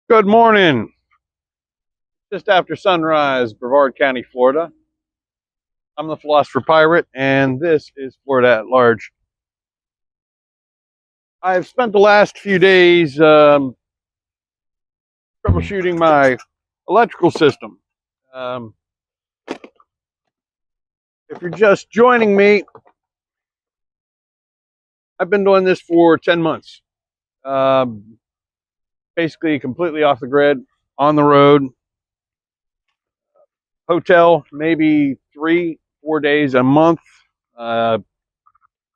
Good morning. Just after sunrise, Brevard County, Florida. I'm the Philosopher Pirate, and this is Florida at Large. I've spent the last few days troubleshooting my electrical system. Um, if you're just joining me, I've been doing this for 10 months. Um, Basically, completely off the grid, on the road, hotel, maybe 3, 4 days a month, uh,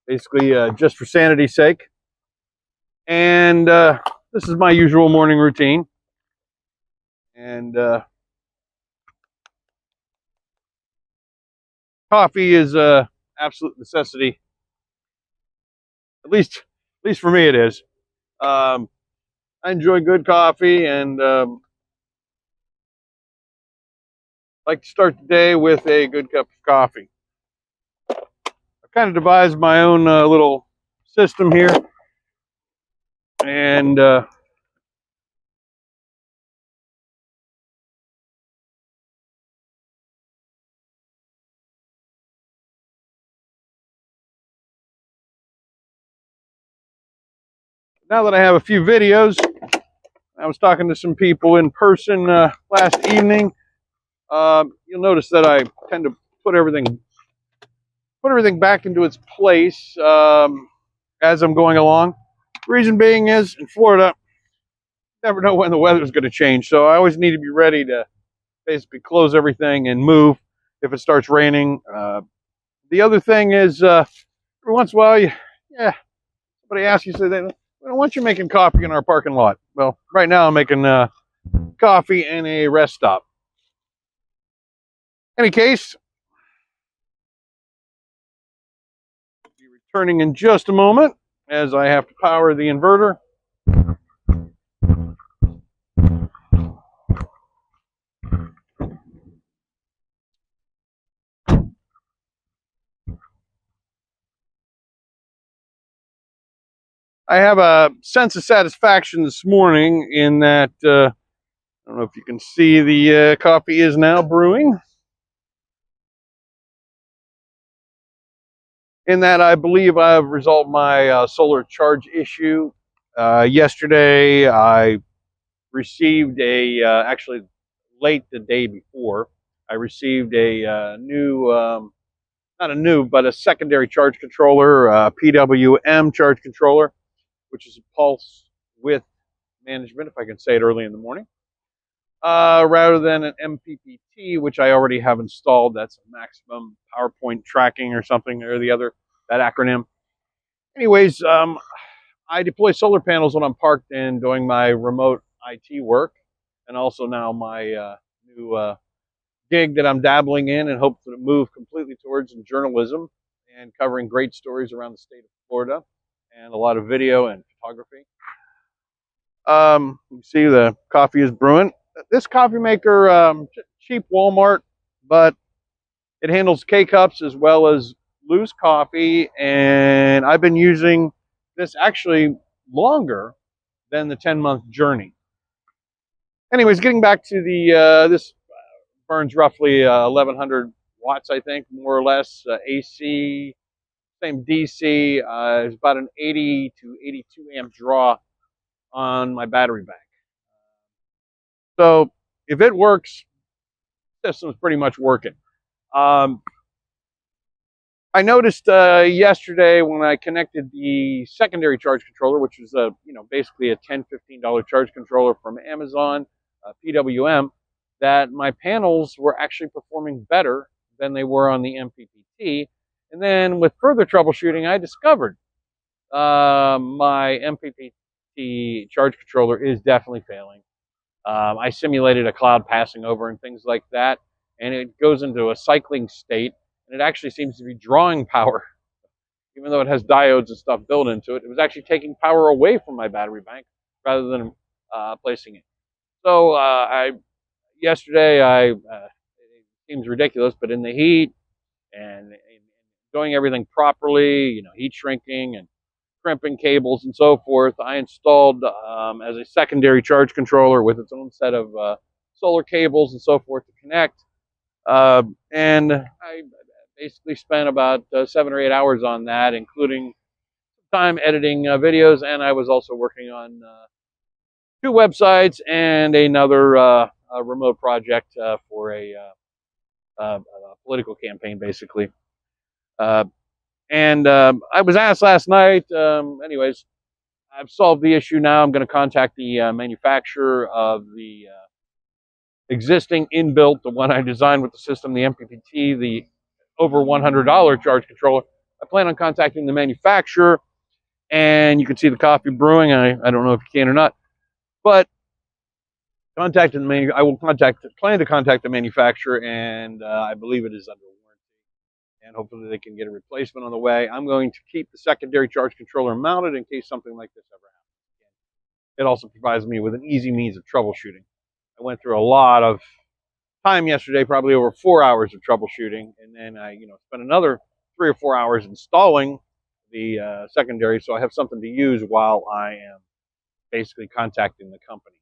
basically just for sanity's sake. And this is my usual morning routine. And coffee is a absolute necessity. At least for me, it is. Um, I enjoy good coffee, and like to start the day with a good cup of coffee. I kind of devised my own little system here, and now that I have a few videos, I was talking to some people in person last evening. You'll notice that I tend to put everything back into its place as I'm going along. Reason being is, in Florida, you never know when the weather's going to change, so I always need to be ready to basically close everything and move if it starts raining. The other thing is, every once in a while, yeah, somebody asks you, say, why aren't you making coffee in our parking lot? Well, right now I'm making coffee in a rest stop. Any case, I'll be returning in just a moment as I have to power the inverter. I have a sense of satisfaction this morning in that I don't know if you can see the coffee is now brewing. In that, I believe I've resolved my solar charge issue. Yesterday, I received actually late the day before, I received a new, not a new, but a secondary charge controller, PWM charge controller, which is a pulse width management, if I can say it early in the morning, rather than an MPPT, which I already have installed. That's a maximum PowerPoint tracking or something or the other, that acronym. Anyways, I deploy solar panels when I'm parked and doing my remote IT work, and also now my new gig that I'm dabbling in and hope to move completely towards in journalism and covering great stories around the state of Florida and a lot of video and photography. You see the coffee is brewing. This coffee maker, cheap Walmart, but it handles K-cups as well as loose coffee, and I've been using this actually longer than the 10-month journey. Anyways, getting back to the this burns roughly 1100 watts, I think, more or less. AC, same DC. It's about an 80 to 82 amp draw on my battery bank. So if it works, the system's pretty much working. Um, I noticed yesterday when I connected the secondary charge controller, which was basically a $10–15 charge controller from Amazon, PWM, that my panels were actually performing better than they were on the MPPT. And then with further troubleshooting, I discovered my MPPT charge controller is definitely failing. I simulated a cloud passing over and things like that, and it goes into a cycling state, and it actually seems to be drawing power, even though it has diodes and stuff built into it. It was actually taking power away from my battery bank rather than placing it. So yesterday, it seems ridiculous, but in the heat and doing everything properly, heat shrinking and crimping cables and so forth, I installed as a secondary charge controller with its own set of solar cables and so forth to connect. And I basically spent about 7 or 8 hours on that, including time editing videos, and I was also working on two websites and another remote project for a political campaign, basically. Uh, and I was asked last night, anyways, I've solved the issue now. I'm going to contact the manufacturer of the existing inbuilt, the one I designed with the system, the MPPT, the over $100 charge controller. I plan on contacting the manufacturer, and you can see the coffee brewing. I don't know if you can or not, but contacting the I will plan to contact the manufacturer, and I believe it is under warranty, and hopefully they can get a replacement on the way. I'm going to keep the secondary charge controller mounted in case something like this ever happens. It also provides me with an easy means of troubleshooting. I went through a lot of time yesterday, probably over 4 hours of troubleshooting, and then I, spent another 3 or 4 hours installing the secondary, so I have something to use while I am basically contacting the company.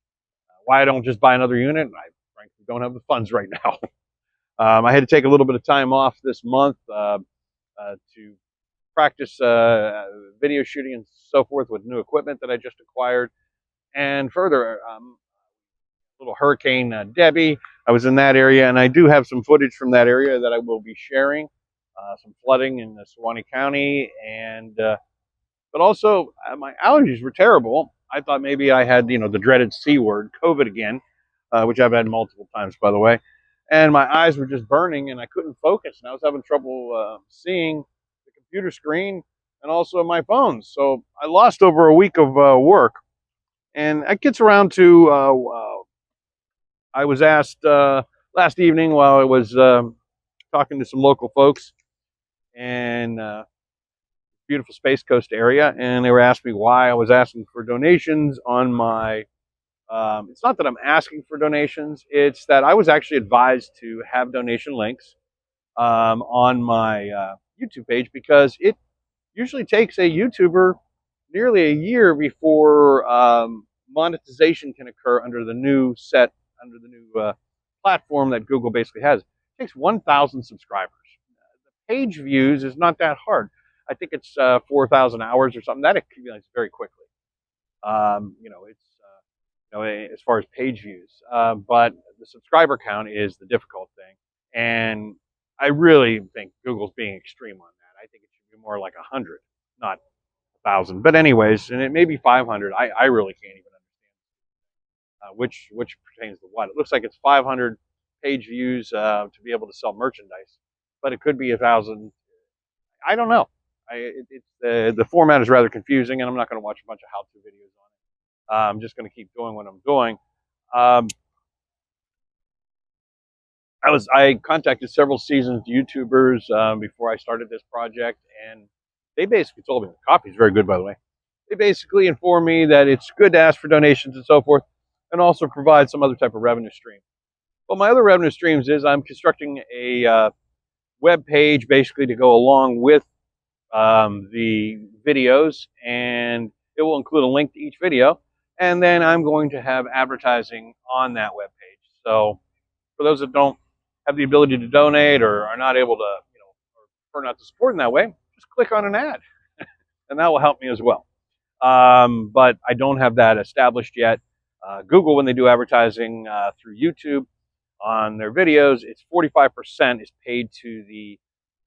Why I don't just buy another unit? I frankly don't have the funds right now. I had to take a little bit of time off this month to practice video shooting and so forth with new equipment that I just acquired, and further, little Hurricane Debbie. I was in that area, and I do have some footage from that area that I will be sharing. Some flooding in Suwannee County, and but also my allergies were terrible. I thought maybe I had, the dreaded C word, COVID again, which I've had multiple times, by the way. And my eyes were just burning, and I couldn't focus, and I was having trouble seeing the computer screen and also my phone. So I lost over a week of work, and that gets around to I was asked last evening while I was talking to some local folks and beautiful Space Coast area, and they were asking me why I was asking for donations on my. It's not that I'm asking for donations; it's that I was actually advised to have donation links on my YouTube page because it usually takes a YouTuber nearly a year before monetization can occur under the new platform that Google basically has. It takes 1,000 subscribers. The page views is not that hard. I think it's 4,000 hours or something. That accumulates very quickly. As far as page views, but the subscriber count is the difficult thing, and I really think Google's being extreme on that. I think it should be more like 100, not 1,000. But anyways, and it may be 500. I really can't even understand which pertains to what. It looks like it's 500 page views to be able to sell merchandise, but it could be 1,000. I don't know. The format is rather confusing, and I'm not going to watch a bunch of how-to videos on it. I'm just going to keep doing what I'm doing. I contacted several seasoned YouTubers before I started this project, and they basically told me the coffee is very good, by the way. They basically informed me that it's good to ask for donations and so forth, and also provide some other type of revenue stream. Well, my other revenue streams is I'm constructing a web page basically to go along with the videos, and it will include a link to each video, and then I'm going to have advertising on that web page. So for those that don't have the ability to donate or are not able to, or prefer not to support in that way, just click on an ad, and that will help me as well. But I don't have that established yet. Google, when they do advertising through YouTube on their videos, it's 45% is paid to the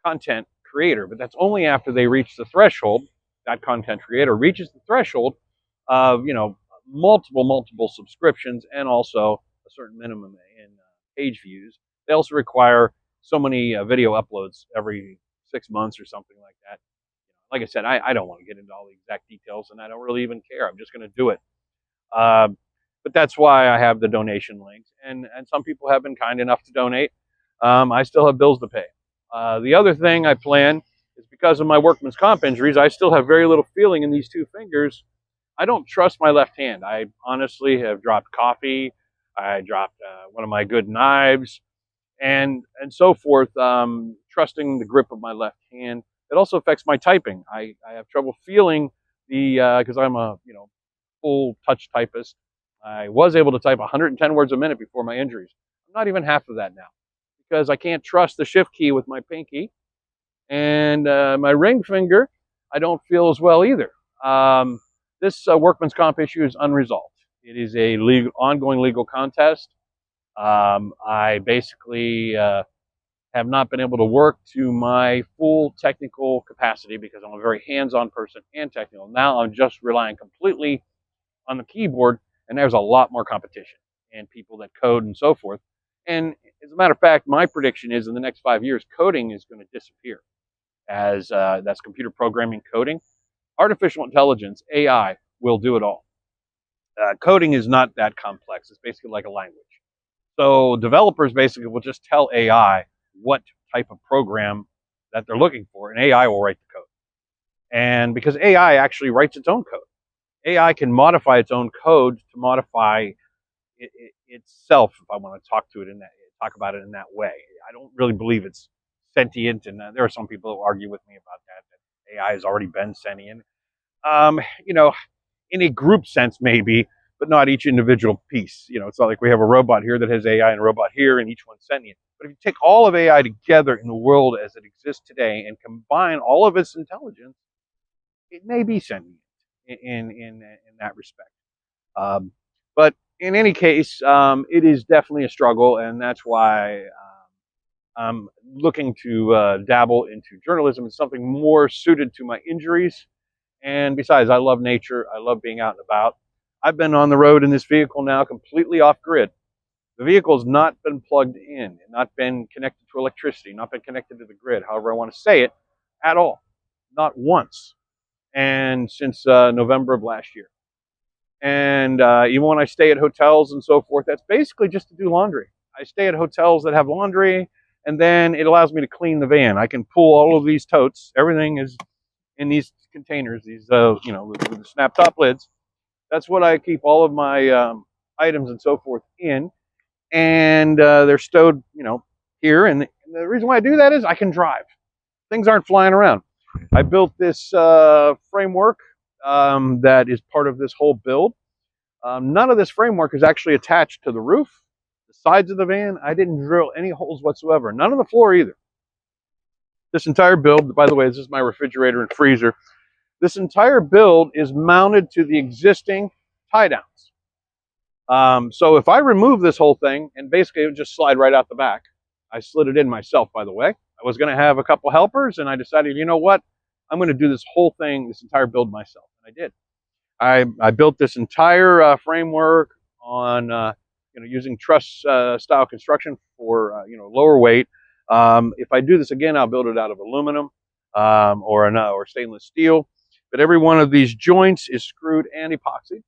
content creator, but that's only after they reach the threshold. That content creator reaches the threshold of multiple subscriptions and also a certain minimum in page views. They also require so many video uploads every 6 months or something like that. Like I said, I don't want to get into all the exact details, and I don't really even care. I'm just going to do it. But that's why I have the donation links, and some people have been kind enough to donate. I still have bills to pay. The other thing I plan is because of my workman's comp injuries, I still have very little feeling in these two fingers. I don't trust my left hand. I honestly have dropped coffee. I dropped one of my good knives, and so forth. Trusting the grip of my left hand. It also affects my typing. I have trouble feeling because I'm a full touch typist. I was able to type 110 words a minute before my injuries. I'm not even half of that now because I can't trust the shift key with my pinky, and my ring finger I don't feel as well either. This workman's comp issue is unresolved. It is a ongoing legal contest. I basically have not been able to work to my full technical capacity because I'm a very hands-on person and technical. Now I'm just relying completely on the keyboard, and there's a lot more competition and people that code and so forth. And as a matter of fact, my prediction is in the next 5 years, coding is going to disappear as that's computer programming coding. Artificial intelligence, AI, will do it all. Coding is not that complex. It's basically like a language. So developers basically will just tell AI what type of program that they're looking for, and AI will write the code. And because AI actually writes its own code, AI can modify its own code to modify itself. If I want to talk about it in that way, I don't really believe it's sentient, and there are some people who argue with me about that AI has already been sentient. You know, in a group sense, maybe, but not each individual piece. It's not like we have a robot here that has AI and a robot here, and each one's sentient. But if you take all of AI together in the world as it exists today and combine all of its intelligence, it may be sentient in that respect. But in any case, it is definitely a struggle, and that's why I'm looking to dabble into journalism. It's something more suited to my injuries. And besides, I love nature. I love being out and about. I've been on the road in this vehicle now completely off grid. The vehicle's not been plugged in, not been connected to electricity, not been connected to the grid, however I want to say it, at all. Not once. And since November of last year. And even when I stay at hotels and so forth, that's basically just to do laundry. I stay at hotels that have laundry, and then it allows me to clean the van. I can pull all of these totes. Everything is in these containers, these with the snap top lids. That's what I keep all of my items and so forth in, and they're stowed, here. And the reason why I do that is I can drive. Things aren't flying around. I built this framework that is part of this whole build. None of this framework is actually attached to the roof, the sides of the van. I didn't drill any holes whatsoever. None on the floor either. This entire build, by the way, this is my refrigerator and freezer. This entire build is mounted to the existing tie downs. So if I remove this whole thing, and basically it would just slide right out the back. I slid it in myself, by the way. I was going to have a couple helpers, and I decided, you know what? I'm going to do this whole thing, this entire build myself. And I did. I built this entire framework on using truss style construction for lower weight. If I do this again, I'll build it out of aluminum or stainless steel. But every one of these joints is screwed and epoxied.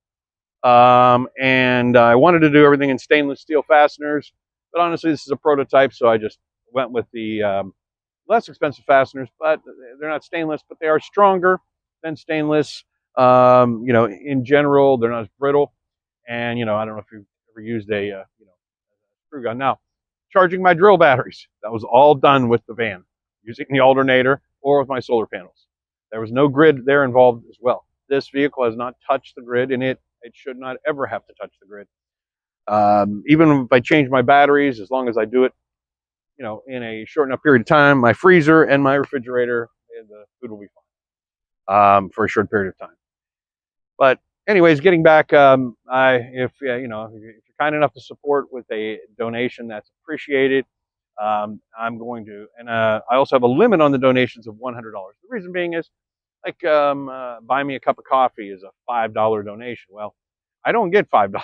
And I wanted to do everything in stainless steel fasteners, but honestly, this is a prototype, so I just went with the less expensive fasteners. But they're not stainless, but they are stronger than stainless. In general, they're not as brittle. And I don't know if you've ever used a screw gun. Now, charging my drill batteries, that was all done with the van, using the alternator or with my solar panels. There was no grid there involved as well. This vehicle has not touched the grid, and it should not ever have to touch the grid. Even if I change my batteries, as long as I do it, in a short enough period of time, my freezer and my refrigerator, and the food will be fine for a short period of time. But anyways, getting back, if you're kind enough to support with a donation, that's appreciated. I'm going to, and I also have a limit on the donations of $100. The reason being is, like, buy me a cup of coffee is a $5 donation. Well, I don't get $5.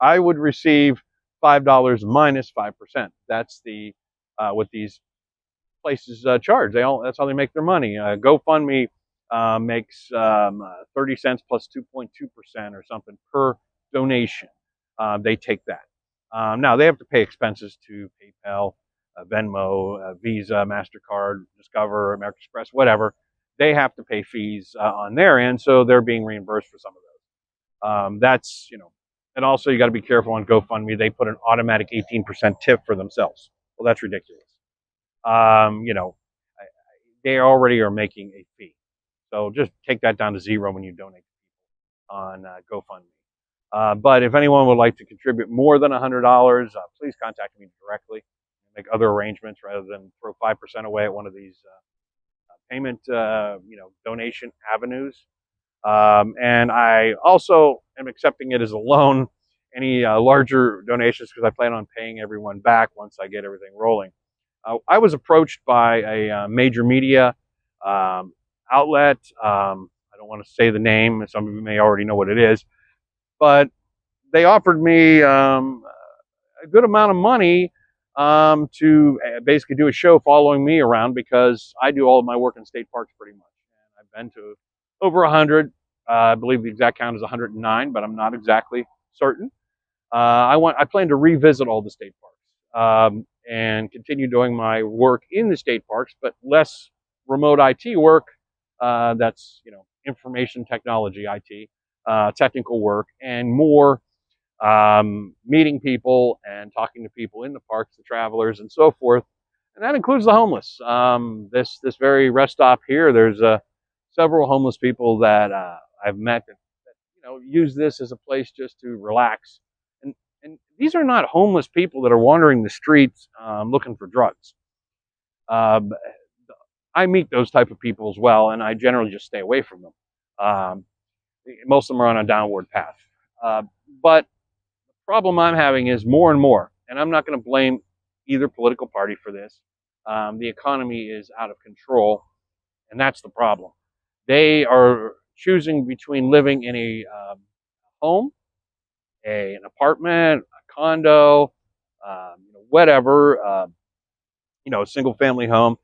I would receive $5 minus 5%. That's the what these places charge. That's how they make their money. GoFundMe makes 30 cents plus 2.2% or something per donation. They take that. Now they have to pay expenses to PayPal, Venmo, Visa, MasterCard, Discover, American Express, whatever. They have to pay fees on their end, so they're being reimbursed for some of those. That's, and also you got to be careful on GoFundMe. They put an automatic 18% tip for themselves. Well, that's ridiculous. They already are making a fee. So just take that down to zero when you donate on GoFundMe. But if anyone would like to contribute more than $100, please contact me directly. Make other arrangements rather than throw 5% away at one of these payment, donation avenues. And I also am accepting it as a loan, any larger donations, because I plan on paying everyone back once I get everything rolling. I was approached by a major media outlet. I don't want to say the name. Some of you may already know what it is, but they offered me a good amount of money to basically do a show following me around, because I do all of my work in state parks pretty much. And I've been to over 100. I believe the exact count is 109, but I'm not exactly certain. I plan to revisit all the state parks and continue doing my work in the state parks, but less remote IT work. That's information technology, IT, technical work, and more meeting people and talking to people in the parks, the travelers, and so forth. And that includes the homeless. This very rest stop here, there's several homeless people that I've met that use this as a place just to relax. And these are not homeless people that are wandering the streets looking for drugs. I meet those type of people as well, and I generally just stay away from them. Most of them are on a downward path. But problem I'm having is more and more, and I'm not going to blame either political party for this. The economy is out of control, and that's the problem. They are choosing between living in a home, an apartment, a condo, whatever, a single-family home.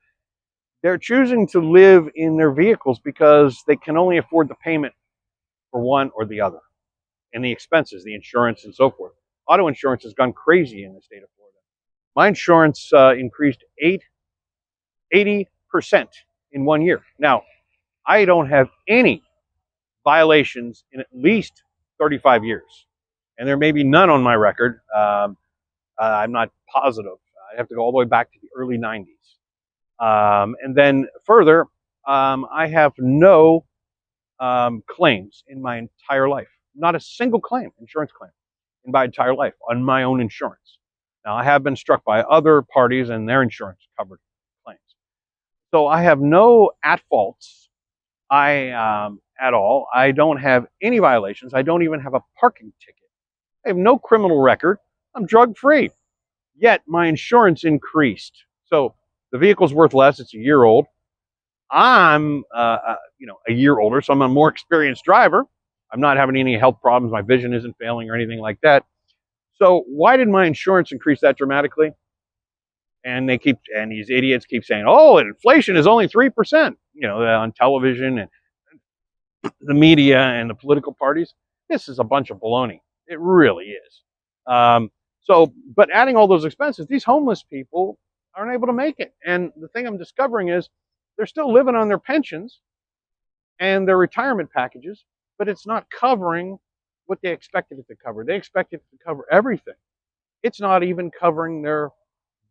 They're choosing to live in their vehicles because they can only afford the payment for one or the other, and the expenses, the insurance, and so forth. Auto insurance has gone crazy in the state of Florida. My insurance increased 80% in 1 year. Now, I don't have any violations in at least 35 years. And there may be none on my record. I'm not positive. I have to go all the way back to the early 90s. And then further, I have no claims in my entire life. Not a single claim, insurance claim, in my entire life on my own insurance. Now, I have been struck by other parties and their insurance covered claims. So I have no at-faults at all. I don't have any violations. I don't even have a parking ticket. I have no criminal record. I'm drug-free. Yet my insurance increased. So the vehicle's worth less. It's a year old. I'm, a year older, so I'm a more experienced driver. I'm not having any health problems. My vision isn't failing or anything like that. So why did my insurance increase that dramatically? And these idiots keep saying, "Oh, inflation is only 3%." On television and the media and the political parties. This is a bunch of baloney. It really is. But adding all those expenses, these homeless people aren't able to make it. And the thing I'm discovering is they're still living on their pensions and their retirement packages, but it's not covering what they expected it to cover. They expected it to cover everything. It's not even covering their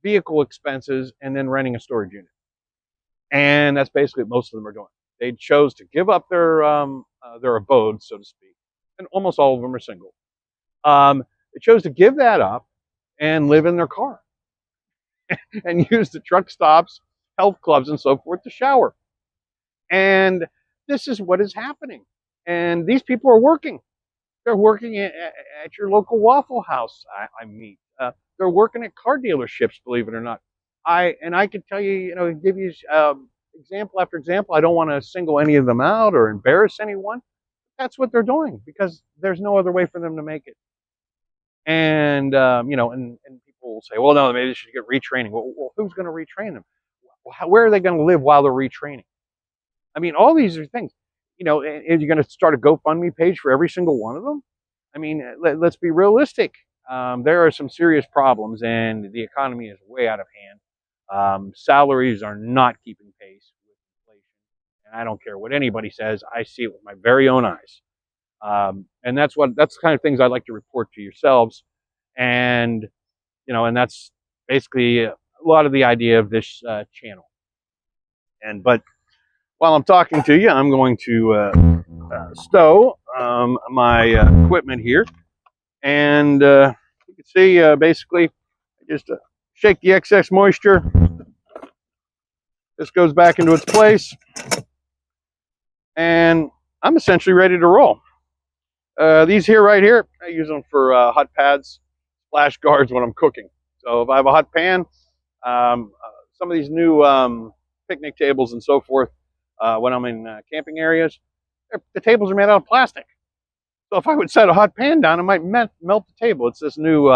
vehicle expenses and then renting a storage unit. And that's basically what most of them are doing. They chose to give up their abode, so to speak, and almost all of them are single. They chose to give that up and live in their car and use the truck stops, health clubs, and so forth to shower. And this is what is happening. And these people are working. They're working at your local Waffle House, I meet. They're working at car dealerships, believe it or not. I could tell you, give you example after example. I don't want to single any of them out or embarrass anyone. That's what they're doing because there's no other way for them to make it. And and people will say, well, no, maybe they should get retraining. Well, who's going to retrain them? Where are they going to live while they're retraining? I mean, all these are things. And you're going to start a GoFundMe page for every single one of them. I mean, let's be realistic. There are some serious problems, and the economy is way out of hand. Salaries are not keeping pace with inflation, and I don't care what anybody says. I see it with my very own eyes, and that's the kind of things I'd like to report to yourselves, and and that's basically a lot of the idea of this channel. But while I'm talking to you, I'm going to stow my equipment here. And you can see basically just shake the excess moisture. This goes back into its place. And I'm essentially ready to roll. These here right here, I use them for hot pads, splash guards when I'm cooking. So if I have a hot pan, some of these new picnic tables and so forth, when I'm in camping areas, the tables are made out of plastic. So if I would set a hot pan down, it might melt the table. It's this new,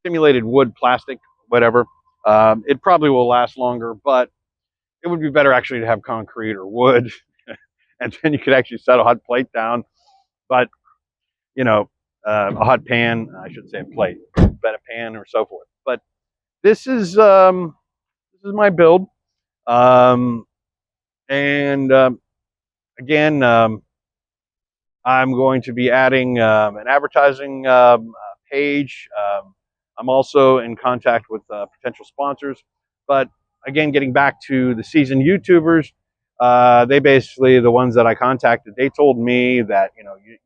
simulated wood, plastic, whatever. It probably will last longer, but it would be better actually to have concrete or wood, and then you could actually set a hot plate down. But a hot pan, I should say a plate, but a pan or so forth. But this is my build, and again, I'm going to be adding an advertising page. I'm also in contact with potential sponsors. But again, getting back to the seasoned YouTubers, they basically, the ones that I contacted, they told me that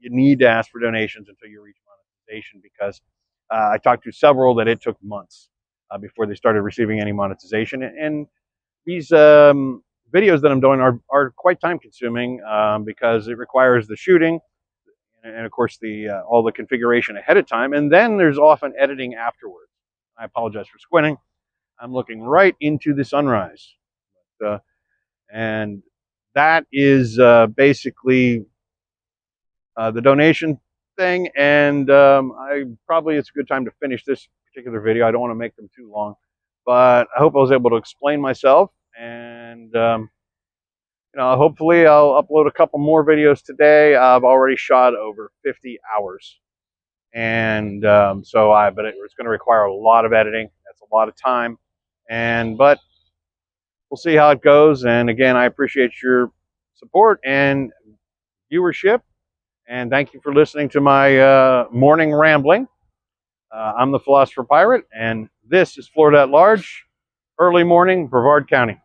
you need to ask for donations until you reach monetization, because I talked to several that it took months before they started receiving any monetization. And these videos that I'm doing are quite time consuming because it requires the shooting and of course the all the configuration ahead of time, and then there's often editing afterwards. I apologize for squinting. I'm looking right into the sunrise, and that is basically the donation thing. And it's a good time to finish this particular video. I don't want to make them too long, but I hope I was able to explain myself. And hopefully I'll upload a couple more videos today. I've already shot over 50 hours. And but it's going to require a lot of editing. That's a lot of time. But we'll see how it goes. And again, I appreciate your support and viewership. And thank you for listening to my morning rambling. I'm the Philosopher Pirate, and this is Florida at Large, early morning, Brevard County.